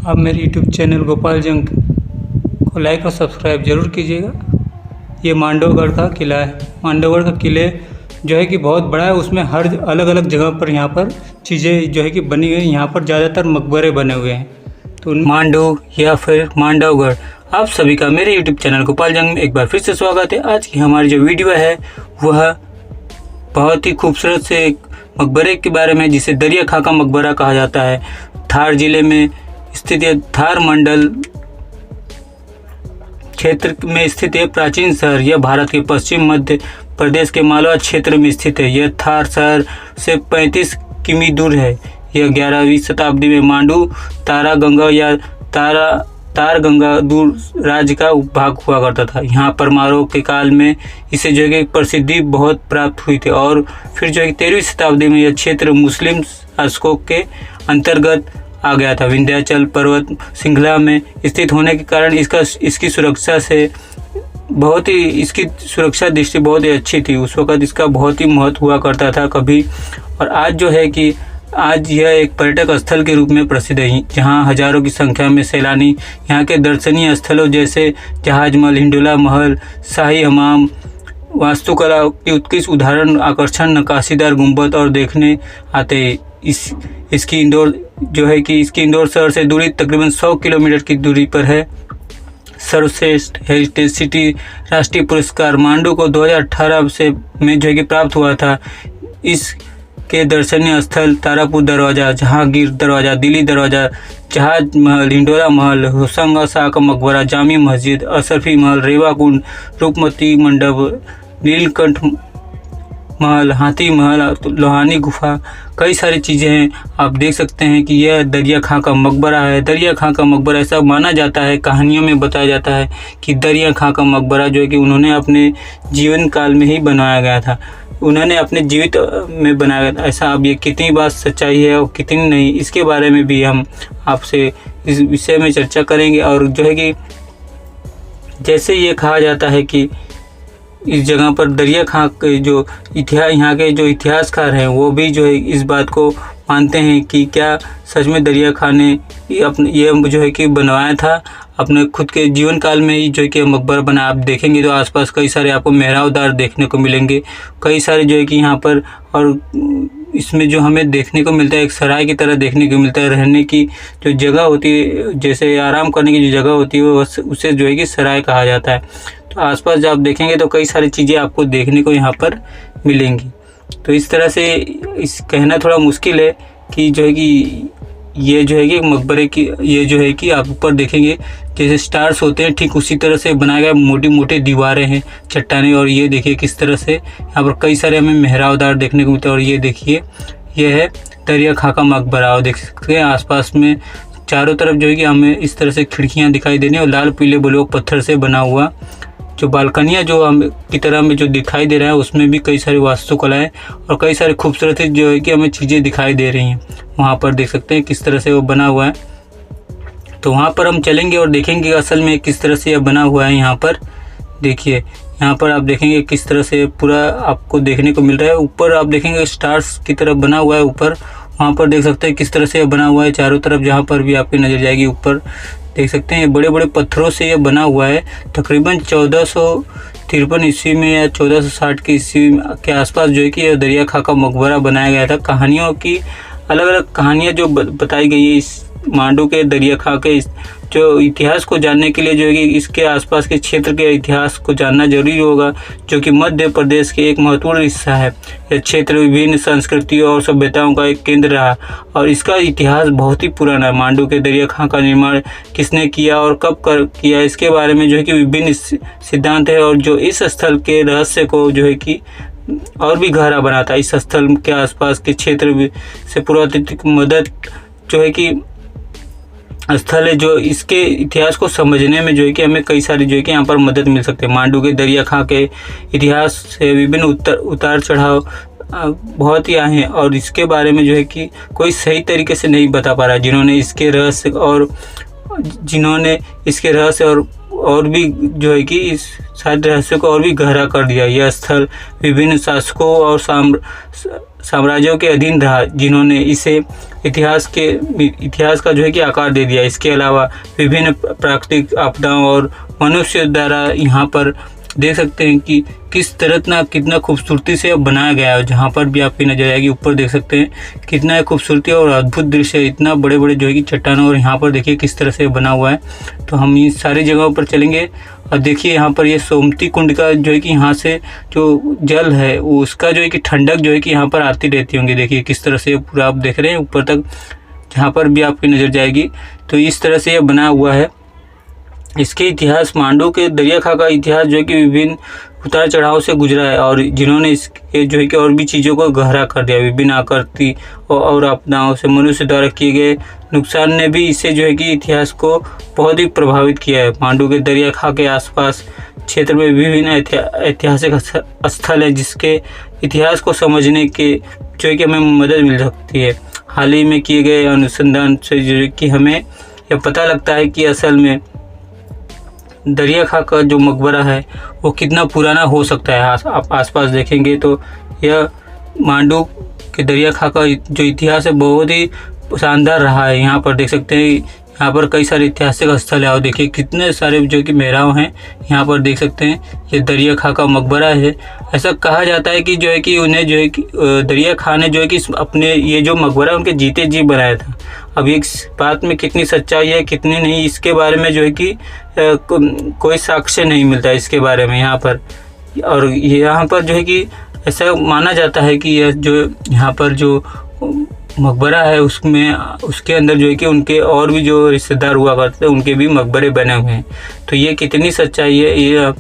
आप मेरे YouTube channel Gopal जंग को लाइक और सब्सक्राइब ज़रूर कीजिएगा। ये मांडवगढ़ का किला है। मांडवगढ़ का किले जो है कि बहुत बड़ा है। उसमें हर अलग अलग जगह पर यहाँ पर चीज़ें जो है कि बनी हुई हैं। यहाँ पर ज़्यादातर मकबरे बने हुए हैं। तो मांडव या फिर मांडवगढ़, आप सभी का मेरे YouTube चैनल गोपाल जंग में एक बार फिर से स्वागत है। आज की हमारी जो वीडियो है वह बहुत ही खूबसूरत से एक मकबरे के बारे में, जिसे दरिया खाका मकबरा कहा जाता है। धार जिले में स्थित है। धार मंडल क्षेत्र में स्थित है प्राचीन शहर। यह भारत के पश्चिम मध्य प्रदेश के मालवा क्षेत्र में स्थित है। यह धार शहर से 35 किमी दूर है। यह 11वीं शताब्दी में मांडू तारागंगा या तारगंगा दूर राज्य का उपभाग हुआ करता था। यहाँ परमारोह के काल में इसे जो है प्रसिद्धि बहुत प्राप्त हुई थी और फिर जो है 13वीं शताब्दी में यह क्षेत्र मुस्लिम शासकों के अंतर्गत आ गया था। विंध्याचल पर्वत श्रृंखला में स्थित होने के कारण इसकी सुरक्षा दृष्टि बहुत ही अच्छी थी। उस वक़्त इसका बहुत ही महत्व हुआ करता था कभी। और आज जो है कि आज यह एक पर्यटक स्थल के रूप में प्रसिद्ध है, जहां हजारों की संख्या में सैलानी यहाँ के दर्शनीय स्थलों जैसे जहाज महल, हिंडोला महल, शाही हमाम, वास्तुकला के उत्कृष्ट उदाहरण, आकर्षण, नक्काशीदार गुंबद और देखने आते हैं। इसकी इंदौर शहर से दूरी तकरीबन 100 किलोमीटर की दूरी पर है। सर्वश्रेष्ठ हेरिटेज सिटी राष्ट्रीय पुरस्कार मांडू को 2018 में जो है कि प्राप्त हुआ था। इसके दर्शनीय स्थल तारापुर दरवाज़ा, जहांगीर दरवाज़ा, दिल्ली दरवाज़ा, जहाज महल, हिंडोला महल, होशंगा शाह का मकबरा, जामी मस्जिद, अशरफी महल, रेवा कुंड, रूपमती मंडप, नीलकंठ महल, हाथी महल, लोहानी गुफा, कई सारी चीज़ें हैं। आप देख सकते हैं कि यह दरिया खां का मकबरा है। दरिया खां का मकबरा ऐसा माना जाता है, कहानियों में बताया जाता है कि दरिया खां का मकबरा जो है कि उन्होंने अपने जीवन काल में ही बनाया गया था। उन्होंने अपने जीवित में बनाया गया था। ऐसा अब ये कितनी बात सच्चाई है और कितनी नहीं, इसके बारे में भी हम आपसे इस विषय में चर्चा करेंगे। और जो है कि जैसे ये कहा जाता है कि इस जगह पर दरिया खां के यहाँ के जो इतिहासकार हैं वो भी जो है इस बात को मानते हैं कि क्या सच में दरिया खां ने ये जो है कि बनवाया था अपने खुद के जीवन काल में ही जो है कि मकबरा बना। आप देखेंगे तो आसपास कई सारे आपको मेहराबदार देखने को मिलेंगे, कई सारे जो है कि यहाँ पर। और इसमें जो हमें देखने को मिलता है एक सराय की तरह देखने को मिलता है। रहने की जो जगह होती है, जैसे आराम करने की जो जगह होती है उसे जो है कि सराय कहा जाता है। तो आसपास जब आप देखेंगे तो कई सारी चीज़ें आपको देखने को यहाँ पर मिलेंगी। तो इस तरह से कहना थोड़ा मुश्किल है कि जो है कि ये जो है कि मकबरे की ये जो है कि आप ऊपर देखेंगे जैसे स्टार्स होते हैं, ठीक उसी तरह से बनाया गया। मोटी मोटी दीवारें हैं, चट्टानें, और ये देखिए किस तरह से यहाँ पर कई सारे हमें मेहराबदार देखने को मिलते हैं। और ये देखिए ये है दरिया खां का मकबरा। और देख सकते हैं आसपास में चारों तरफ जो है कि हमें इस तरह से खिड़कियाँ दिखाई दे रही हैं और लाल पीले ब्लॉक पत्थर से बना हुआ जो बालकनियाँ जो हम की तरह में जो दिखाई दे रहा है, उसमें भी कई सारी वास्तुकलाएँ और कई सारी खूबसूरत जो है कि हमें चीज़ें दिखाई दे रही हैं। वहाँ पर देख सकते हैं किस तरह से वो बना हुआ है। तो वहाँ पर हम चलेंगे और देखेंगे असल में किस तरह से यह बना हुआ है। यहाँ पर देखिए, यहाँ पर आप देखेंगे किस तरह से पूरा आपको देखने को मिल रहा है। ऊपर आप देखेंगे स्टार्स की तरफ बना हुआ है ऊपर, वहाँ पर देख सकते हैं किस तरह से यह बना हुआ है। चारों तरफ जहाँ पर भी आपकी नज़र जाएगी ऊपर देख सकते हैं बड़े बड़े पत्थरों से यह बना हुआ है। तकरीबन 1453 ईस्वी में या 1460 की ईस्वी के आसपास जो है कि यह दरिया खां का मकबरा बनाया गया था। कहानियों की अलग अलग कहानियाँ जो बताई गई है इस मांडू के दरिया खां के जो इतिहास को जानने के लिए जो है कि इसके आसपास के क्षेत्र के इतिहास को जानना जरूरी होगा, जो कि मध्य प्रदेश के एक महत्वपूर्ण हिस्सा है। यह क्षेत्र विभिन्न संस्कृतियों और सभ्यताओं का एक केंद्र रहा और इसका इतिहास बहुत ही पुराना है। मांडू के दरिया खां का निर्माण किसने किया और कब किया, इसके बारे में जो है कि विभिन्न सिद्धांत है और जो इस स्थल के रहस्य को जो है कि और भी गहरा बनाता है। इस स्थल के आसपास के क्षेत्र से पुरातात्विक मदद जो है कि स्थल है, जो इसके इतिहास को समझने में जो है कि हमें कई सारी जो है कि यहाँ पर मदद मिल सकती है। मांडू के दरिया खां के इतिहास से विभिन्न उतार चढ़ाव बहुत ही आए हैं और इसके बारे में जो है कि कोई सही तरीके से नहीं बता पा रहा। जिन्होंने इसके रहस्य और भी जो है कि इस शायद रहस्य को और भी गहरा कर दिया। यह स्थल विभिन्न शासकों और साम्राज्यों के अधीन रहा, जिन्होंने इसे इतिहास का जो है कि आकार दे दिया। इसके अलावा विभिन्न प्राकृतिक आपदाओं और मनुष्य द्वारा यहाँ पर देख सकते हैं कि किस तरह कितना खूबसूरती से बनाया गया है। जहाँ पर भी आपकी नजर आएगी ऊपर देख सकते हैं कितना खूबसूरती और अद्भुत दृश्य है, इतना बड़े बड़े जो है कि चट्टानों, और यहाँ पर देखिए किस तरह से बना हुआ है। तो हम इन सारी जगहों पर चलेंगे और देखिए यहाँ पर ये सोमती कुंड का जो है कि यहाँ से जो जल है उसका जो है कि ठंडक जो है कि यहाँ पर आती रहती होंगी। देखिए किस तरह से पूरा आप देख रहे हैं ऊपर तक, जहाँ पर भी आपकी नज़र जाएगी तो इस तरह से यह बना हुआ है। इसके इतिहास, मांडू के दरिया खां का इतिहास जो है कि विभिन्न उतार चढ़ाव से गुजरा है, और जिन्होंने इसके जो है कि और भी चीज़ों को गहरा कर दिया। विभिन्न आकृति और आपदाओं से मनुष्य द्वारा किए गए नुकसान ने भी इसे जो है कि इतिहास को बहुत ही प्रभावित किया है। मांडू के दरिया खां के आसपास क्षेत्र में विभिन्न ऐतिहासिक स्थल है, जिसके इतिहास को समझने के जो है कि हमें मदद मिल सकती है। हाल ही में किए गए अनुसंधान से जो है कि हमें यह पता लगता है कि असल में दरिया खां का जो मकबरा है वो कितना पुराना हो सकता है। आप आसपास देखेंगे तो यह मांडू के दरिया खां का जो इतिहास है बहुत ही शानदार रहा है। यहाँ पर देख सकते हैं, यहाँ पर कई सारे ऐतिहासिक स्थल है और देखिए कितने सारे जो कि मेहराब हैं। यहाँ पर देख सकते हैं ये दरिया खां का मकबरा है। ऐसा कहा जाता है कि जो है कि उन्हें जो है कि दरिया खां ने जो है कि अपने ये जो मकबरा उनके जीते जी बनाया था। अब इस बात में कितनी सच्चाई है कितनी नहीं, इसके बारे में जो है कि कोई साक्ष्य नहीं मिलता इसके बारे में यहाँ पर। और यहाँ पर जो है कि ऐसा माना जाता है कि यह जो यहाँ पर जो मकबरा है उसके अंदर जो है कि उनके और भी जो रिश्तेदार हुआ करते हैं उनके भी मकबरे बने हुए हैं। तो ये कितनी सच्चाई है, ये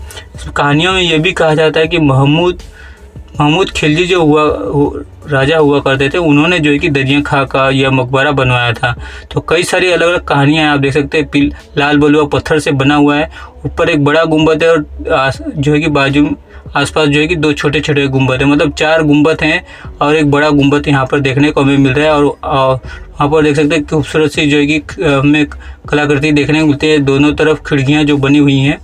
कहानियों में ये भी कहा जाता है कि महमूद खिलजी जो राजा हुआ करते थे, उन्होंने जो है कि दरिया खां का यह मकबरा बनवाया था। तो कई सारी अलग अलग कहानियाँ आप देख सकते हैं। लाल बलुआ पत्थर से बना हुआ है, ऊपर एक बड़ा गुंबद है और जो है कि बाजू आसपास जो है कि 2 छोटे छोटे गुंबद है, मतलब 4 गुंबद हैं और एक बड़ा गुंबद यहाँ पर देखने को हमें मिल रहा है। और वहाँ पर देख सकते हैं खूबसूरत सी जो है कि हमें कलाकृति देखने को मिलती है। दोनों तरफ खिड़कियाँ जो बनी हुई हैं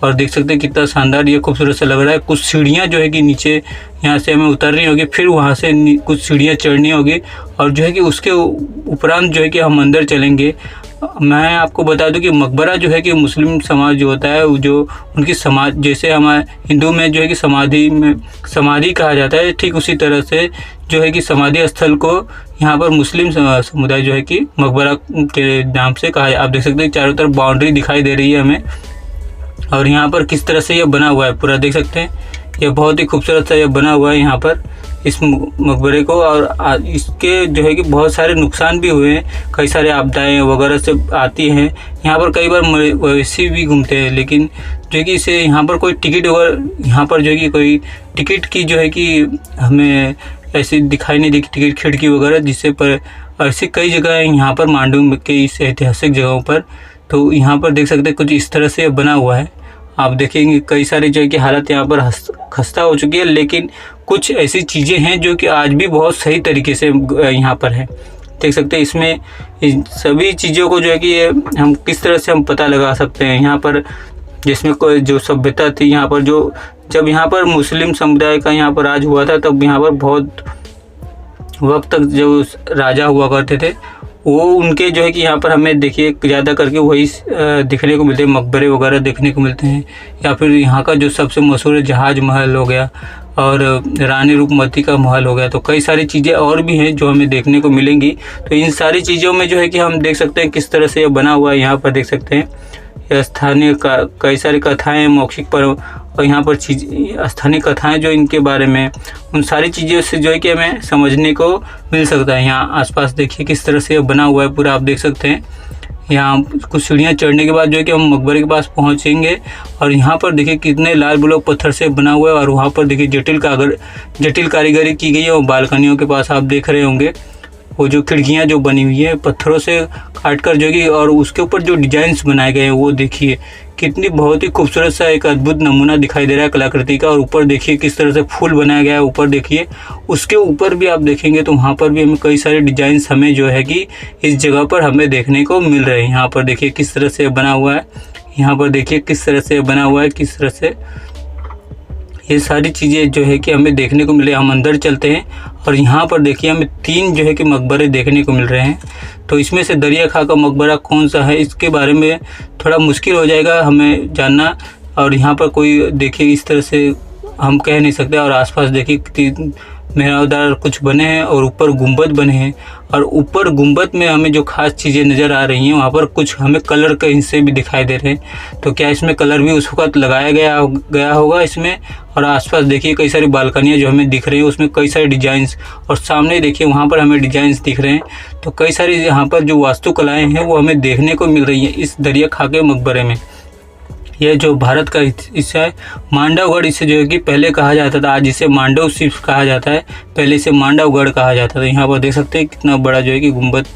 और देख सकते हैं कितना शानदार ये खूबसूरत सा लग रहा है। कुछ सीढ़ियाँ जो है कि नीचे यहाँ से हमें उतरनी होगी, फिर वहाँ से कुछ सीढ़ियाँ चढ़नी होगी और जो है कि उसके उपरांत जो है कि हम अंदर चलेंगे। मैं आपको बता दूं कि मकबरा जो है कि मुस्लिम समाज जो होता है, जो उनकी समाज, जैसे हमारे हिंदू में जो है कि समाधि कहा जाता है, ठीक उसी तरह से जो है कि समाधि स्थल को यहाँ पर मुस्लिम समुदाय जो है कि मकबरा के नाम से कहा है। आप देख सकते हैं चारों तरफ बाउंड्री दिखाई दे रही है हमें, और यहाँ पर किस तरह से यह बना हुआ है पूरा देख सकते हैं। यह बहुत ही खूबसूरत सा यह बना हुआ है यहाँ पर इस मकबरे को। और इसके जो है कि बहुत सारे नुकसान भी हुए हैं, कई सारे आपदाएं वगैरह से आती हैं। यहाँ पर कई बार मवेशी भी घूमते हैं, लेकिन जो है कि इसे यहाँ पर कोई टिकट वगैरह, यहाँ पर जो है कि कोई टिकट की जो है कि हमें ऐसी दिखाई नहीं दी टिकट खिड़की वगैरह, जिससे पर ऐसी कई जगह हैं यहाँ पर मांडू के इस ऐतिहासिक जगहों पर। तो यहाँ पर देख सकते हैं कुछ इस तरह से बना हुआ है। आप देखेंगे कई सारी जो है कि हालत यहाँ पर खस्ता हो चुकी है, लेकिन कुछ ऐसी चीज़ें हैं जो कि आज भी बहुत सही तरीके से यहाँ पर है। देख सकते हैं इसमें इन सभी चीज़ों को जो है कि हम किस तरह से हम पता लगा सकते हैं। यहाँ पर जिसमें कोई जो सभ्यता थी यहाँ पर, जो जब यहाँ पर मुस्लिम समुदाय का यहाँ पर राज हुआ था, तब यहाँ पर बहुत वक्त तक जो राजा हुआ करते थे वो उनके जो है कि यहाँ पर हमें देखिए ज़्यादा करके वही दिखने को मिलते हैं, मकबरे वगैरह देखने को मिलते हैं। या फिर यहाँ का जो सबसे मशहूर जहाज महल हो गया और रानी रूपमती का महल हो गया। तो कई सारी चीज़ें और भी हैं जो हमें देखने को मिलेंगी। तो इन सारी चीज़ों में जो है कि हम देख सकते हैं किस तरह से ये बना हुआ है। यहाँ पर देख सकते हैं स्थानीय कई सारी कथाएँ, मौखिक पर, और यहाँ पर स्थानीय कथाएं जो इनके बारे में, उन सारी चीज़ों से जो है कि हमें समझने को मिल सकता है। यहाँ आसपास देखिए किस तरह से बना हुआ है पूरा, आप देख सकते हैं। यहाँ कुछ सीढ़ियाँ चढ़ने के बाद जो है कि हम मकबरे के पास पहुँचेंगे, और यहाँ पर देखिए कितने लाल बलुआ पत्थर से बना हुआ है। और वहाँ पर देखिए जटिल कारीगरी की गई है। और बालकनियों के पास आप देख रहे होंगे वो जो खिड़कियाँ जो बनी हुई है पत्थरों से काट कर जो कि, और उसके ऊपर जो डिजाइन्स बनाए गए हैं वो देखिए कितनी बहुत ही खूबसूरत सा एक अद्भुत नमूना दिखाई दे रहा है कलाकृति का। और ऊपर देखिए किस तरह से फूल बनाया गया है। ऊपर देखिए उसके ऊपर भी आप देखेंगे तो वहाँ पर भी हमें कई सारे डिजाइन्स हमें जो है कि इस जगह पर हमें देखने को मिल रहे हैं। यहाँ पर देखिए किस तरह से बना हुआ है, यहाँ पर देखिए किस तरह से बना हुआ है, किस तरह से ये सारी चीज़ें जो है कि हमें देखने को मिले। हम अंदर चलते हैं और यहाँ पर देखिए हमें 3 जो है कि मकबरे देखने को मिल रहे हैं। तो इसमें से दरिया खां का मकबरा कौन सा है, इसके बारे में थोड़ा मुश्किल हो जाएगा हमें जानना। और यहाँ पर कोई देखिए इस तरह से हम कह नहीं सकते। और आसपास देखिए मेहराबदार कुछ बने हैं और ऊपर गुंबद बने हैं। और ऊपर गुंबद में हमें जो खास चीज़ें नज़र आ रही हैं, वहाँ पर कुछ हमें कलर के हिस्से भी दिखाई दे रहे हैं। तो क्या इसमें कलर भी उस वक्त लगाया गया होगा इसमें। और आसपास देखिए कई सारी बालकनियाँ जो हमें दिख रही हैं, उसमें कई सारे डिजाइंस, और सामने देखिए वहाँ पर हमें डिजाइंस दिख रहे हैं। तो कई सारी यहाँ पर जो वास्तुकलाएँ हैं वो हमें देखने को मिल रही हैं इस दरिया खां के मकबरे में। यह जो भारत का हिस्सा है, मांडवगढ़ इसे जो है कि पहले कहा जाता था, आज इसे मांडव सिर्फ कहा जाता है, पहले इसे मांडवगढ़ कहा जाता था। यहाँ पर देख सकते हैं कितना बड़ा जो है कि गुंबद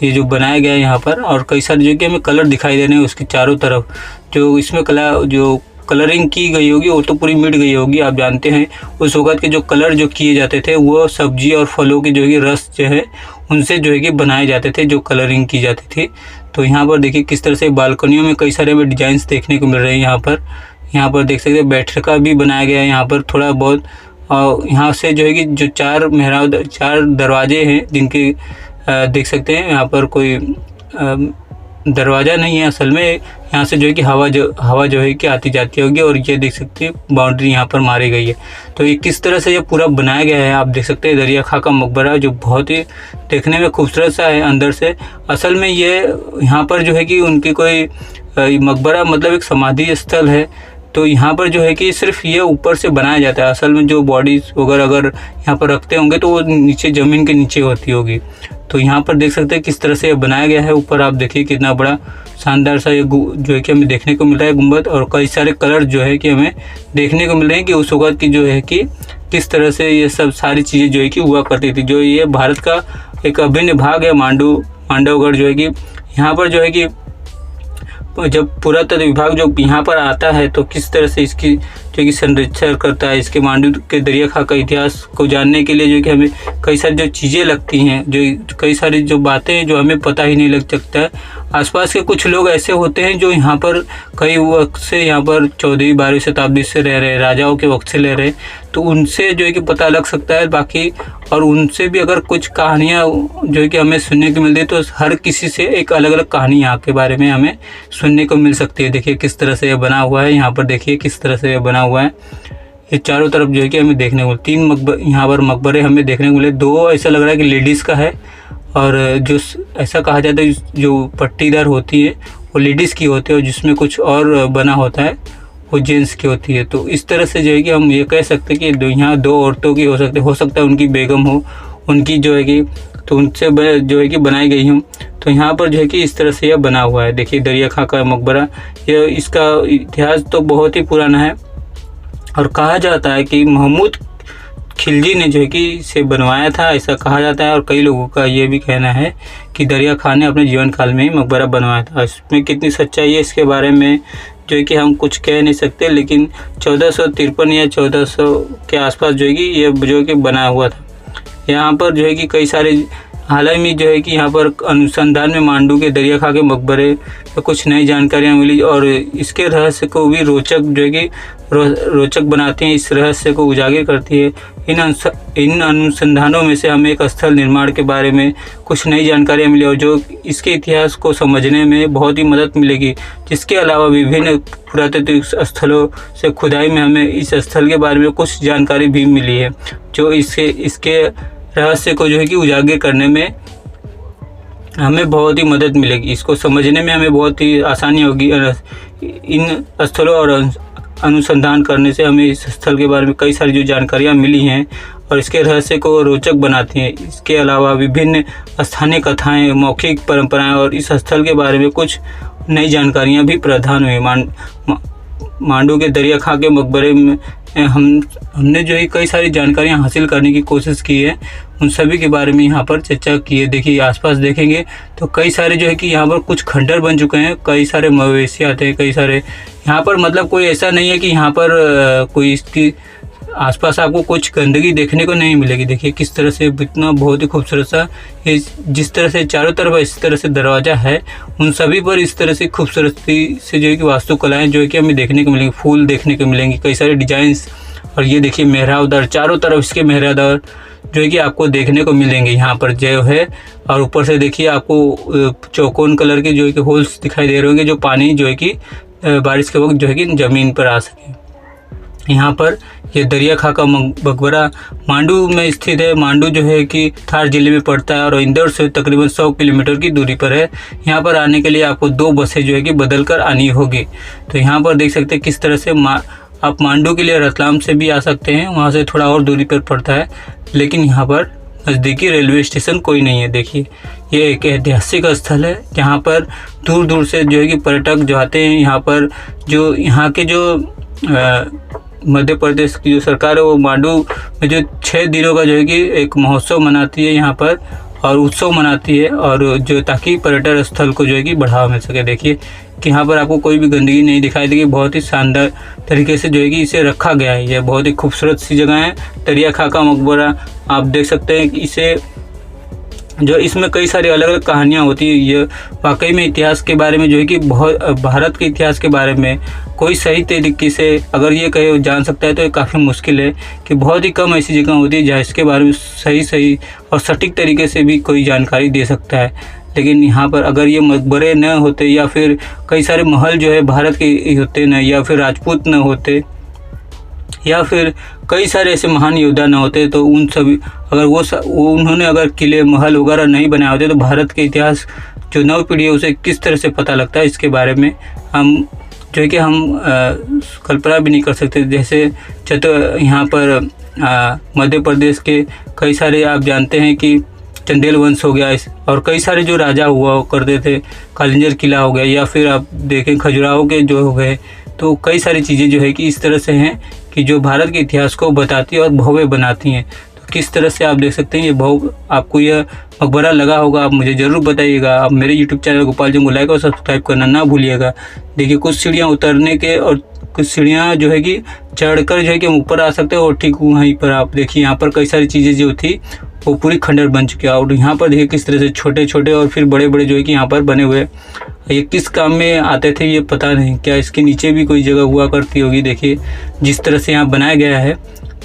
ये जो बनाया गया है यहाँ पर। और कई सारे जो कि हमें कलर दिखाई दे रहे हैं उसके चारों तरफ। जो इसमें जो कलरिंग की गई होगी वो तो पूरी मिट गई होगी। आप जानते हैं उस वक्त के जो कलर जो किए जाते थे वो सब्जी और फलों के जो है रस जो है उनसे जो है कि बनाए जाते थे, जो कलरिंग की जाती थी। तो यहाँ पर देखिए किस तरह से बालकनियों में कई सारे हमें डिजाइंस देखने को मिल रहे हैं। यहाँ पर देख सकते हैं बैठका भी बनाया गया है यहाँ पर थोड़ा बहुत। और यहाँ से जो है कि जो 4 दरवाजे हैं जिनके देख सकते हैं, यहाँ पर कोई दरवाज़ा नहीं है असल में। यहाँ से जो है कि हवा जो है कि आती जाती होगी। और ये देख सकते हैं बाउंड्री यहाँ पर मारी गई है। तो ये किस तरह से ये पूरा बनाया गया है आप देख सकते हैं। दरिया खां का मकबरा जो बहुत ही देखने में खूबसूरत सा है अंदर से। असल में ये यहाँ पर जो है कि उनकी कोई मकबरा मतलब एक समाधि स्थल है। तो यहाँ पर जो है कि सिर्फ ये ऊपर से बनाया जाता है। असल में जो बॉडीज़ वगैरह अगर यहाँ पर रखते होंगे तो वो नीचे ज़मीन के नीचे होती होगी। तो यहाँ पर देख सकते हैं किस तरह से ये बनाया गया है। ऊपर आप देखिए कितना बड़ा शानदार सा ये जो है कि हमें देखने को मिल रहा है गुंबद। और कई सारे कलर जो है कि हमें देखने को मिल रहे हैं कि उस वक्त की जो है कि किस तरह से ये सब सारी चीज़ें जो है कि हुआ करती थी। जो ये भारत का एक अभिन्न भाग है मांडवगढ़ जो है कि यहाँ पर जो है कि जब पुरातत्व विभाग जो यहाँ पर आता है तो किस तरह से इसकी जो कि संरक्षण करता है। इसके मांडव के दरिया खां का इतिहास को जानने के लिए जो कि हमें कई सारी जो चीज़ें लगती हैं, जो कई सारी जो बातें हैं जो हमें पता ही नहीं लग सकता है। आसपास के कुछ लोग ऐसे होते हैं जो यहाँ पर कई वक्त से यहाँ पर 14वीं 12वीं शताब्दी से रह रहे, राजाओं के वक्त से रह रहे, तो उनसे जो है कि पता लग सकता है। बाकी और उनसे भी अगर कुछ कहानियाँ जो है कि हमें सुनने को मिलती है तो हर किसी से एक अलग अलग कहानी यहाँ के बारे में हमें सुनने को मिल सकती है। देखिए किस तरह से ये बना हुआ है। यहाँ पर देखिए किस तरह से ये बना हुआ है। ये चारों तरफ जो है कि हमें देखने को 3 यहाँ पर मकबरे हमें देखने को मिले। 2 ऐसा लग रहा है कि लेडीज़ का है, और जो ऐसा कहा जाता है जो पट्टीदार होती है वो लेडीज़ की होती है, और जिसमें कुछ और बना होता है वो जेंट्स की होती है। तो इस तरह से जो है कि हम ये कह सकते हैं कि यहाँ 2 औरतों की हो सकता है उनकी बेगम हो, उनकी जो है कि तो उनसे जो है कि बनाई गई हूँ। तो यहाँ पर जो है कि इस तरह से यह बना हुआ है। देखिए दरिया खां का मकबरा, ये इसका इतिहास तो बहुत ही पुराना है। और कहा जाता है कि महमूद खिलजी ने जो है कि इसे बनवाया था, ऐसा कहा जाता है। और कई लोगों का ये भी कहना है कि दरिया खां ने अपने जीवन काल में ही मकबरा बनवाया था। इसमें कितनी सच्चाई है इसके बारे में जो है कि हम कुछ कह नहीं सकते, लेकिन 1453 या 1400 के आसपास जो है कि ये जो है कि बना हुआ था। यहाँ पर जो है कि कई सारे हाल ही में जो है कि यहाँ पर अनुसंधान में मांडू के दरिया खां के मकबरे पर कुछ नई जानकारियाँ मिली, और इसके रहस्य को भी रोचक जो है कि रोचक बनाती हैं, इस रहस्य को उजागर करती है। इन अनुसंधानों में से हमें एक स्थल निर्माण के बारे में कुछ नई जानकारियाँ मिली, और जो इसके इतिहास को समझने में बहुत ही मदद मिलेगी। जिसके अलावा विभिन्न पुरातत्व स्थलों से खुदाई में हमें इस स्थल के बारे में कुछ जानकारी भी मिली है, जो इसके रहस्य को जो है कि उजागर करने में हमें बहुत ही मदद मिलेगी। इसको समझने में हमें बहुत ही आसानी होगी। इन स्थलों और अनुसंधान करने से हमें इस स्थल के बारे में कई सारी जो जानकारियाँ मिली हैं और इसके रहस्य को रोचक बनाती हैं। इसके अलावा विभिन्न स्थानीय कथाएं, मौखिक परंपराएं और इस स्थल के बारे में कुछ नई जानकारियाँ भी प्रदान हुई। मांडू के दरिया खां के मकबरे में हमने जो है कई सारी जानकारियां हासिल करने की कोशिश की है, उन सभी के बारे में यहाँ पर चर्चा की है। देखिए आसपास देखेंगे तो कई सारे जो है कि यहाँ पर कुछ खंडर बन चुके हैं, कई सारे मवेशी आते हैं, कई सारे यहाँ पर मतलब कोई ऐसा नहीं है कि यहाँ पर कोई इसकी आसपास आपको कुछ गंदगी देखने को नहीं मिलेगी। देखिए किस तरह से इतना बहुत ही खूबसूरत सा जिस तरह से चारों तरफ इस तरह से दरवाज़ा है, उन सभी पर इस तरह से खूबसूरती से जो है कि वास्तुकलाएँ जो है कि हमें देखने को मिलेंगी, फूल देखने को मिलेंगी, कई सारे डिजाइंस और ये देखिए मेहराबदार, चारों तरफ इसके मेहराबदार जो है कि आपको देखने को मिलेंगे यहाँ पर जो है। और ऊपर से देखिए आपको चौकोन कलर के जो है कि होल्स दिखाई दे रहे होंगे, जो पानी जो है कि बारिश के वक्त जो है कि ज़मीन पर आ सके। यहाँ पर ये दरिया खां का मकबरा मांडू में स्थित है। मांडू जो है कि थार जिले में पड़ता है और इंदौर से तकरीबन 100 किलोमीटर की दूरी पर है। यहाँ पर आने के लिए आपको 2 बसें जो है कि बदल कर आनी होगी। तो यहाँ पर देख सकते हैं किस तरह से आप मांडू के लिए रतलाम से भी आ सकते हैं, वहाँ से थोड़ा और दूरी पर पड़ता है, लेकिन यहाँ पर नज़दीकी रेलवे स्टेशन कोई नहीं है। देखिए ये एक ऐतिहासिक स्थल है जहाँ पर दूर दूर से जो है कि पर्यटक जो आते हैं। यहाँ पर जो यहाँ के जो मध्य प्रदेश की जो सरकार है वो मांडू में जो 6 दिनों का जो है कि एक महोत्सव मनाती है यहाँ पर, और उत्सव मनाती है, और जो ताकि पर्यटन स्थल को जो है कि बढ़ावा मिल सके। देखिए कि यहाँ पर आपको कोई भी गंदगी नहीं दिखाई देगी, बहुत ही शानदार तरीके से जो है कि इसे रखा गया है। यह बहुत ही खूबसूरत सी जगह है दरिया खां का मकबरा। आप देख सकते हैं कि इसे जो इसमें कई सारी अलग अलग कहानियाँ होती है। ये वाकई में इतिहास के बारे में जो है कि बहुत, भारत के इतिहास के बारे में कोई सही तरीके से अगर ये कहे जान सकता है तो ये काफ़ी मुश्किल है, कि बहुत ही कम ऐसी जगह होती है जहाँ इसके बारे में सही और सटीक तरीके से भी कोई जानकारी दे सकता है। लेकिन यहाँ पर अगर ये मकबरे न होते, या फिर कई सारे महल जो है भारत के होते न, या फिर राजपूत न होते, या फिर कई सारे ऐसे महान योद्धा न होते, तो उन सभी अगर उन्होंने अगर किले महल वगैरह नहीं बनाए होते, तो भारत के इतिहास जो नव पीढ़ी है उसे किस तरह से पता लगता है, इसके बारे में हम जो है कि हम कल्पना भी नहीं कर सकते। जैसे यहाँ पर मध्य प्रदेश के कई सारे आप जानते हैं कि चंदेल वंश हो गया, और कई सारे जो राजा हुआ करते थे, कालिंजर किला हो गया, या फिर आप देखें खजुराहो के जो हो गए। तो कई सारी चीज़ें जो है कि इस तरह से हैं कि जो भारत के इतिहास को बताती है और भव्य बनाती हैं। तो किस तरह से आप देख सकते हैं ये आपको यह मकबरा लगा होगा, आप मुझे ज़रूर बताइएगा। आप मेरे यूट्यूब चैनल गोपाल जंग को लाइक और सब्सक्राइब करना ना भूलिएगा। देखिए कुछ सीढ़ियाँ उतरने के और कुछ सीढ़ियाँ जो है कि चढ़कर जो है कि हम ऊपर आ सकते हैं, और ठीक वहीं पर आप देखिए यहाँ पर कई सारी चीज़ें जो थी वो पूरी खंडर बन चुकी है। और यहाँ पर देखिए किस तरह से छोटे छोटे और फिर बड़े बड़े जो है कि यहाँ पर बने हुए, ये किस काम में आते थे ये पता नहीं। क्या इसके नीचे भी कोई जगह हुआ करती होगी। देखिए जिस तरह से यहाँ बनाया गया है,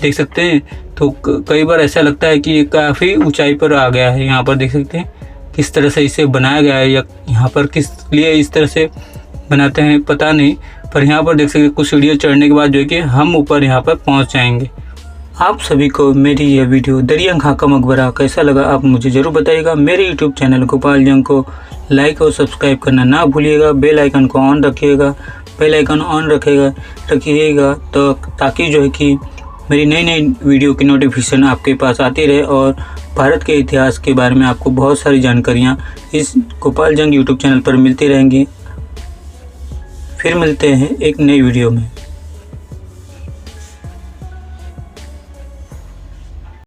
देख सकते हैं। तो कई बार ऐसा लगता है कि ये काफ़ी ऊंचाई पर आ गया है। यहाँ पर देख सकते हैं किस तरह से इसे बनाया गया है, या यहाँ पर किस लिए इस तरह से बनाते हैं पता नहीं। पर यहाँ पर देख सकते हैं कुछ सीढ़ियाँ चढ़ने के बाद जो है कि हम ऊपर यहाँ पर पहुँच जाएंगे। आप सभी को मेरी यह वीडियो दरिया खां का मकबरा कैसा लगा आप मुझे ज़रूर बताइएगा। मेरे यूट्यूब चैनल गोपाल जंग को लाइक और सब्सक्राइब करना ना भूलिएगा। बेल आइकन को ऑन रखिएगा, बेल आइकन ऑन रखिएगा तो ताकि जो है कि मेरी नई नई वीडियो की नोटिफिकेशन आपके पास आती रहे, और भारत के इतिहास के बारे में आपको बहुत सारी जानकारियाँ इस गोपाल जंग यूट्यूब चैनल पर मिलती रहेंगी। फिर मिलते हैं एक नई वीडियो में।